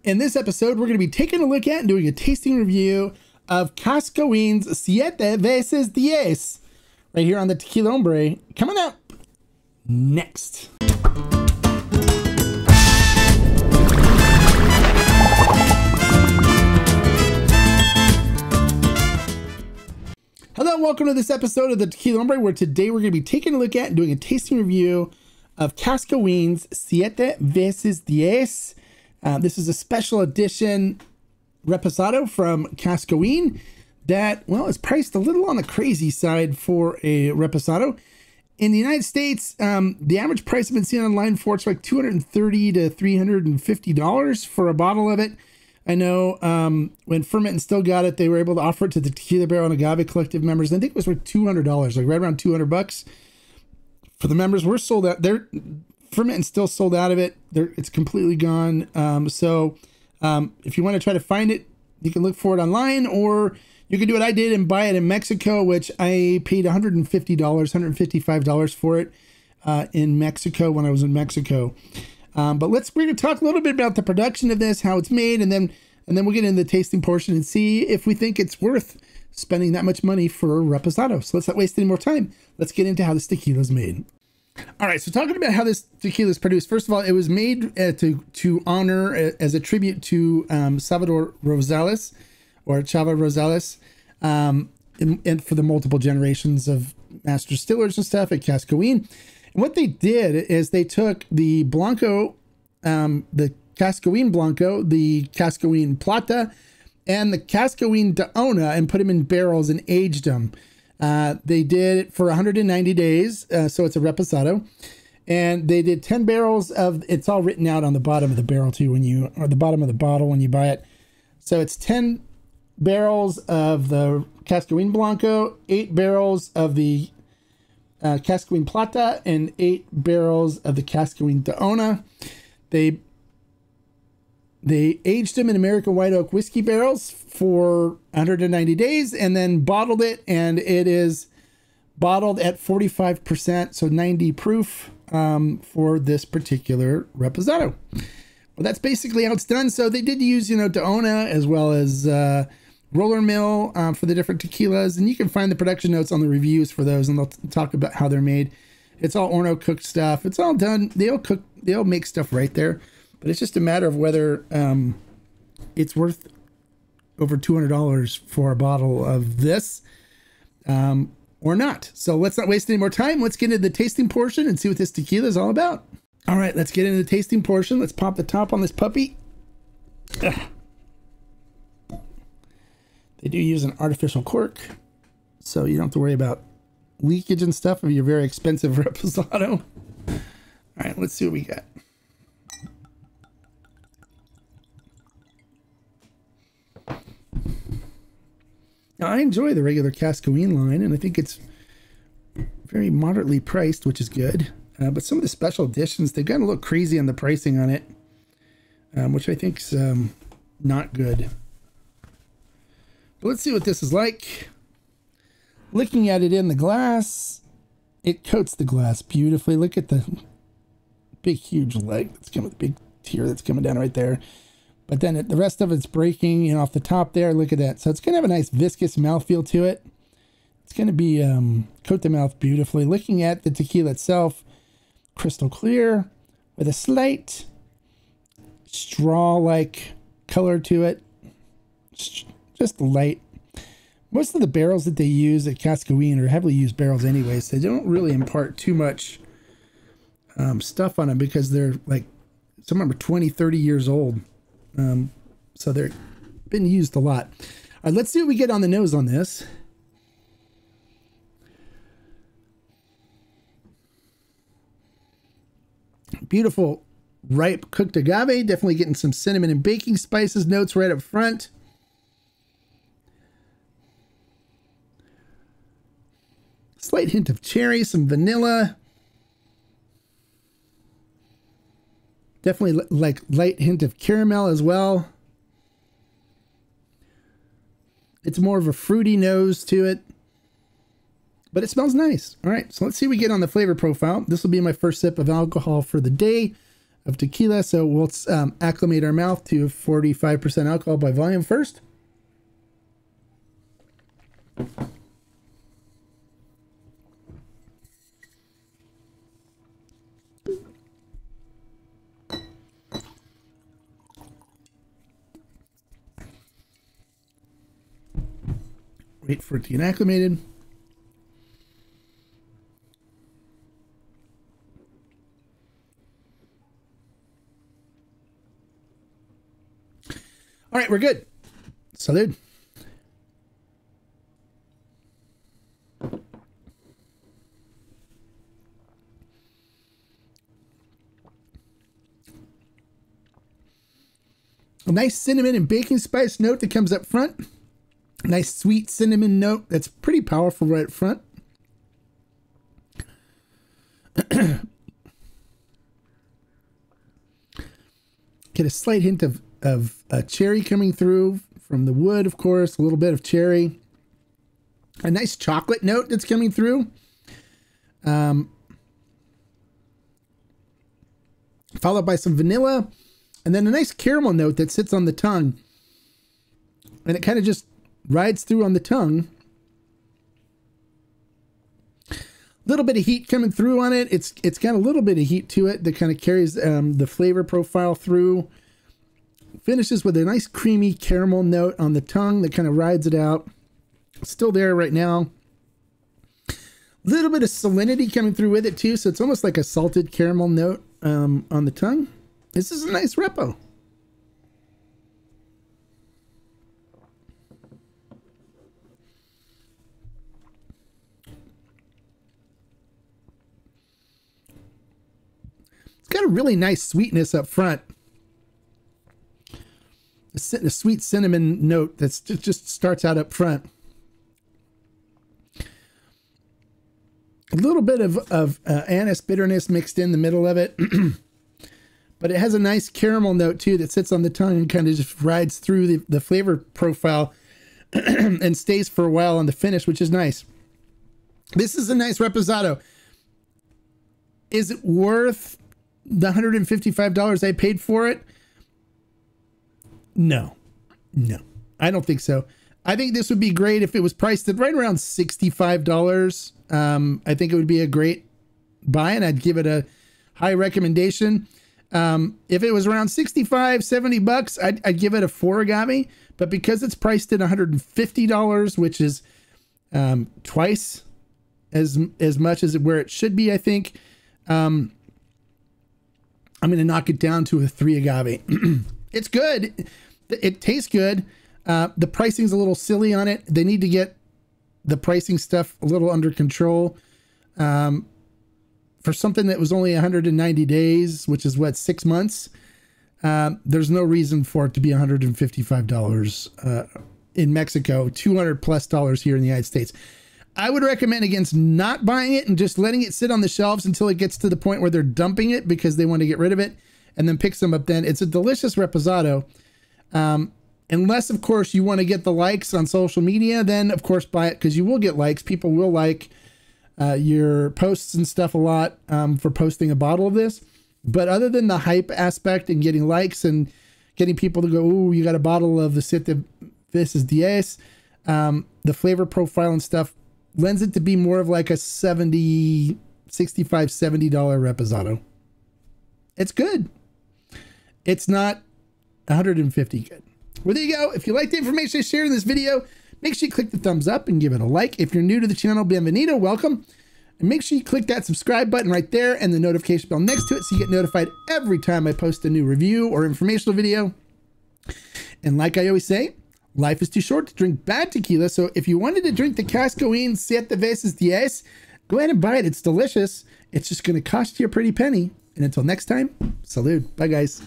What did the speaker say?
In this episode, we're going to be taking a look at and doing a tasting review of Cascahuin's Siete Veces Diez right here on the Tequila Hombre. Coming up next. Hello, welcome to this episode of the Tequila Hombre, where today we're going to be taking a look at and doing a tasting review of Cascahuin's Siete Veces Diez. This is a special edition Reposado from Cascahuin that, well, is priced a little on the crazy side for a Reposado. In the United States, the average price I've been seeing online for it's like $230 to $350 for a bottle of it. I know when Ferment and Still got it, they were able to offer it to the Tequila Barrel and Agave Collective members. I think it was like $200, like right around $200 for the members. We're sold out. They're Ferment and Still sold out of it. It's completely gone. So if you want to try to find it, you can look for it online, or you can do what I did and buy it in Mexico, which I paid $150, $155 for it in Mexico when I was in Mexico. But we're going to talk a little bit about the production of this, how it's made, and then we'll get into the tasting portion and see if we think it's worth spending that much money for a Reposado. So let's not waste any more time. Let's get into how this tequila is made. All right, so talking about how this tequila is produced, first of all, it was made to honor, as a tribute to Salvador Rosales, or Chava Rosales, and for the multiple generations of master distillers and stuff at Cascahuin. And what they did is they took the Blanco, the Cascahuin Blanco, the Cascahuin Plata, and the Cascahuin Daona, and put them in barrels and aged them. They did it for 190 days, so it's a Reposado. And they did 10 barrels of, it's all written out on the bottom of the barrel too, or the bottom of the bottle when you buy it. So it's 10 barrels of the Cascahuin Blanco, 8 barrels of the Cascahuin Plata, and 8 barrels of the Cascahuin Daona. They aged them in American white oak whiskey barrels for 190 days and then bottled it, and it is bottled at 45%, so 90 proof for this particular Reposado. Well, that's basically how it's done. So they did use, Daona as well as roller mill for the different tequilas, and you can find the production notes on the reviews for those, and they'll talk about how they're made. It's all Orno cooked stuff. It's all done. They'll make stuff right there. But it's just a matter of whether it's worth over $200 for a bottle of this or not. So let's not waste any more time. Let's get into the tasting portion and see what this tequila is all about. All right, let's get into the tasting portion. Let's pop the top on this puppy. Ugh. They do use an artificial cork, so you don't have to worry about leakage and stuff of your very expensive Reposado. All right, let's see what we got. Now, I enjoy the regular Cascahuin line, and I think it's very moderately priced, which is good. But some of the special editions, they've gotten a little crazy on the pricing on it, which I think's not good. But let's see what this is like. Looking at it in the glass, it coats the glass beautifully. Look at the big, huge leg that's coming, the big tear that's coming down right there. But then the rest of it's breaking, off the top there. Look at that. So it's going to have a nice viscous mouthfeel to it. It's going to be coat the mouth beautifully. Looking at the tequila itself, crystal clear with a slight straw-like color to it. Just light. Most of the barrels that they use at Cascahuin are heavily used barrels anyway, so they don't really impart too much stuff on them because they're like, some of them are 20, 30 years old. So they've been used a lot. All right, let's see what we get on the nose on this. Beautiful, ripe cooked agave. Definitely getting some cinnamon and baking spices notes right up front. Slight hint of cherry, some vanilla. Definitely like light hint of caramel as well. It's more of a fruity nose to it, but it smells nice. All right, so let's see what we get on the flavor profile. This will be my first sip of alcohol for the day. of tequila. So we'll acclimate our mouth to 45% alcohol by volume first. Wait for it to get acclimated. All right, we're good. Salud. A nice cinnamon and baking spice note that comes up front. A nice sweet cinnamon note that's pretty powerful right up front. Get a slight hint of cherry coming through from the wood, of course, a little bit of cherry. A nice chocolate note that's coming through. Followed by some vanilla, and then a nice caramel note that sits on the tongue. And it kind of just rides through on the tongue. A little bit of heat coming through on it. It's got a little bit of heat to it that kind of carries the flavor profile through. Finishes with a nice creamy caramel note on the tongue that kind of rides it out. Still there right now. A little bit of salinity coming through with it too, so it's almost like a salted caramel note on the tongue. This is a nice repo. It's got a really nice sweetness up front. A sweet cinnamon note that's just starts out up front. A little bit of anise bitterness mixed in the middle of it. But it has a nice caramel note too that sits on the tongue and kind of just rides through the flavor profile and stays for a while on the finish, which is nice. This is a nice Reposado. Is it worth the $155 I paid for it? No, I don't think so. I think this would be great if it was priced at right around $65. I think it would be a great buy, and I'd give it a high recommendation. If it was around 65, 70 bucks, I'd give it a 4 agave, but because it's priced at $150, which is twice as much as where it should be, I think, I'm going to knock it down to a 3 agave. It's good. It tastes good. The pricing's a little silly on it. They need to get the pricing stuff a little under control. For something that was only 190 days, which is what, 6 months, there's no reason for it to be $155 in Mexico, $200+ here in the United States. I would recommend against not buying it and just letting it sit on the shelves until it gets to the point where they're dumping it because they want to get rid of it, and then pick some up then. It's a delicious Reposado. Unless, of course, you want to get the likes on social media, then, of course, buy it because you will get likes. People will like your posts and stuff a lot for posting a bottle of this. But other than the hype aspect and getting likes and getting people to go, ooh, you got a bottle of the Siete Veces Diez, the flavor profile and stuff lends it to be more of like a $65, $70 Reposado. It's good. It's not 150 good. Well, there you go. If you like the information I shared in this video, make sure you click the thumbs up and give it a like. If you're new to the channel, bienvenido, welcome. And make sure you click that subscribe button right there and the notification bell next to it so you get notified every time I post a new review or informational video. And like I always say, life is too short to drink bad tequila. So if you wanted to drink the Cascahuin Siete Veces Diez, go ahead and buy it. It's delicious. It's just going to cost you a pretty penny. And until next time, salud. Bye, guys.